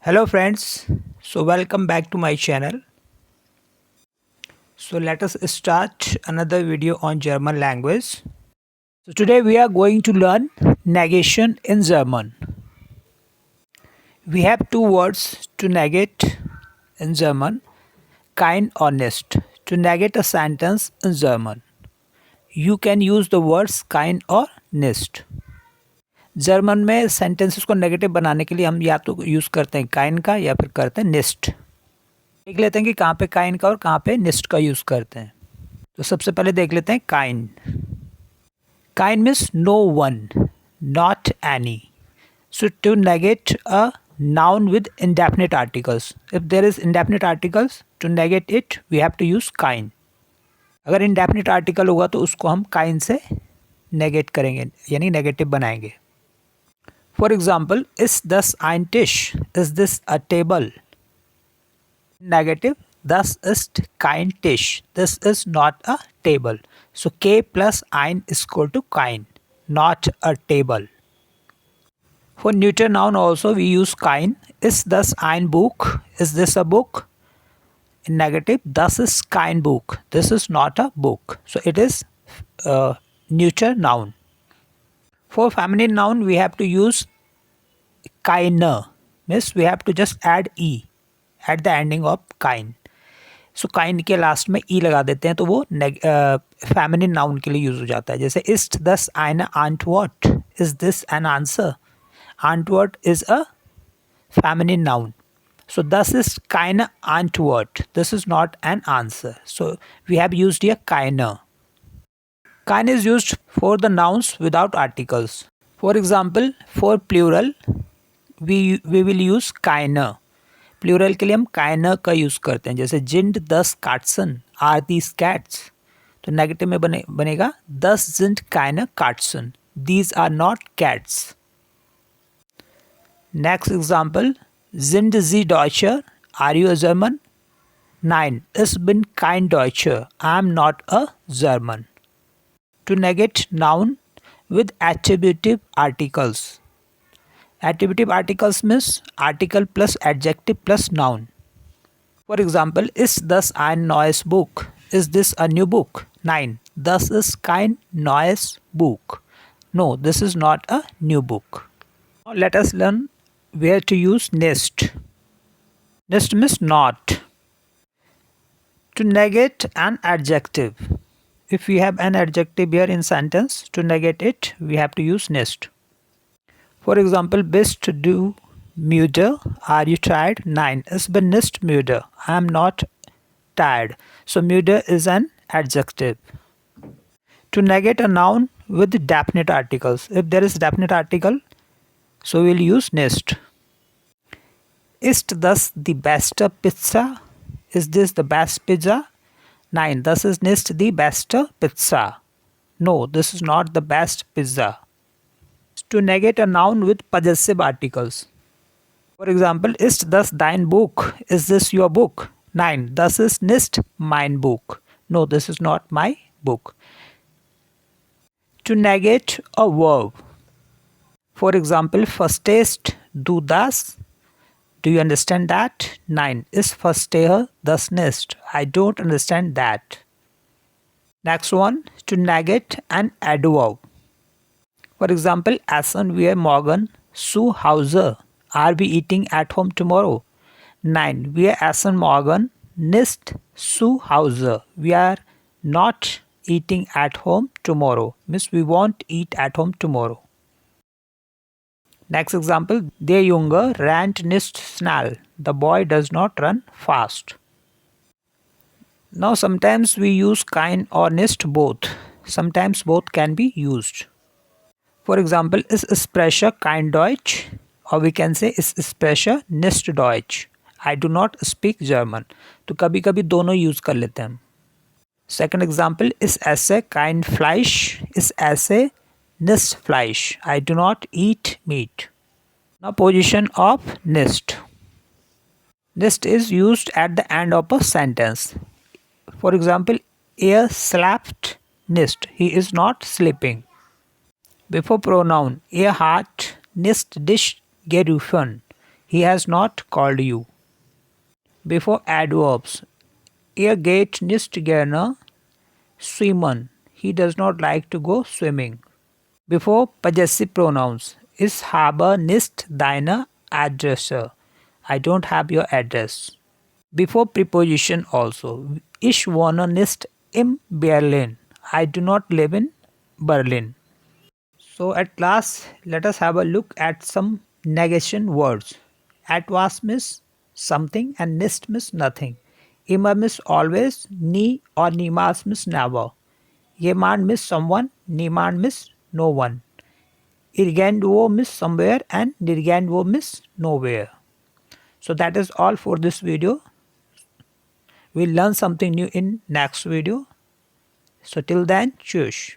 Hello friends, so welcome back to my channel. So let us start another video on German language. So today we are going to learn negation in German. We have two words to negate in German, kein or nicht. To negate a sentence in German, you can use the words kein or nicht. German में sentences को negative बनाने के लिए हम या तो use करते हैं काइन का या फिर करते हैं निस्ट। देख लेते हैं कि कहाँ पे काइन का और कहाँ पे निस्ट का यूज़ करते हैं। तो सबसे पहले देख लेते हैं काइन। काइन means no one, not any. So to negate a noun with indefinite articles, if there is indefinite articles to negate it we have to use काइन। अगर इंडेफिनिट आर्टिकल होगा तो उसको हम काइन से नेगेट करेंगे, यानी नेगेटिव बनाएंगे। For example, is this ein Tisch? Is this a table? Negative, das ist kein Tisch. This is not a table. So K plus ein is equal to kein, not a table. For neuter noun also we use kein. Is this ein Buch? Is this a book? In negative, das ist kein Buch. This is not a book. So it is neuter noun. For feminine noun, we have to use keine. Means we have to just add e at the ending of kein. So kein के last में e लगा देते हैं तो वो feminine noun के लिए use हो जाता है। जैसे ist das eine Antwort? Is this an answer? Antwort is a feminine noun. So das ist keine Antwort. This is not an answer. So we have used here keine. Kein is used for the nouns without articles. For example, for plural, we will use keine. Plural के लिए हम keine का use करते हैं। जैसे sind das Katzen? Are these cats? तो negative में बनेगा das sind keine Katzen. These are not cats. Next example, sind Sie Deutscher? Are you a German? Nein, ich bin kein Deutscher. I am not a German. To negate noun with attributive articles. Attributive articles means article plus adjective plus noun. For example, ist das ein neues Buch? Is this a new book? Nein, das ist kein neues Buch. No, this is not a new book. Now let us learn where to use nicht. Nicht means not. To negate an adjective. If we have an adjective here in sentence, to negate it, we have to use nicht. For example, bist du müde? Are you tired? Nein, ich bin nicht müde. I am not tired. So müde is an adjective. To negate a noun with definite articles. If there is definite article, so we will use nicht. Ist das die beste Pizza? Is this the best pizza? Nein, das ist nicht die beste Pizza. No, this is not the best pizza. To negate a noun with possessive articles. For example, ist das dein Buch? Is this your book? Nein, das ist nicht mein Buch. No, this is not my book. To negate a verb. For example, verstehst du das? Do you understand that? Nein, ich verstehe das nicht. I don't understand that. Next one, to negate an adverb. For example, essen wir morgen zu Hause? Are we eating at home tomorrow? Nein, wir essen morgen nicht zu Hause. We are not eating at home tomorrow. Means we won't eat at home tomorrow. Next example, der Junge rennt nicht schnell. The boy does not run fast. Now sometimes we use kein or nicht both. Sometimes both can be used. For example, ich spreche kein Deutsch, or we can say ich spreche nicht Deutsch. I do not speak German. तो कभी कभी दोनों use कर लेते हैं हम. Second example, ich esse kein Fleisch. Ich esse nicht Fleisch. I do not eat meat. Now position of nicht. Nicht is used at the end of a sentence. For example, er schläft nicht. He is not sleeping. Before pronoun, er hat nicht dich gerufen. He has not called you. Before adverbs, er geht nicht gerne schwimmen. He does not like to go swimming. Before possessive pronouns, ich habe nicht deine Adresse. I don't have your address. Before preposition also, ich wohne nicht in Berlin. I do not live in Berlin. So at last, let us have a look at some negation words. Etwas means something and nicht means nothing. Immer means always, nie or niemals means never. Jemand means someone, niemand means no one. Irgendwo means somewhere and nirgendwo means nowhere. So that is all for this video. We'll learn something new in next video. So till then, cheers.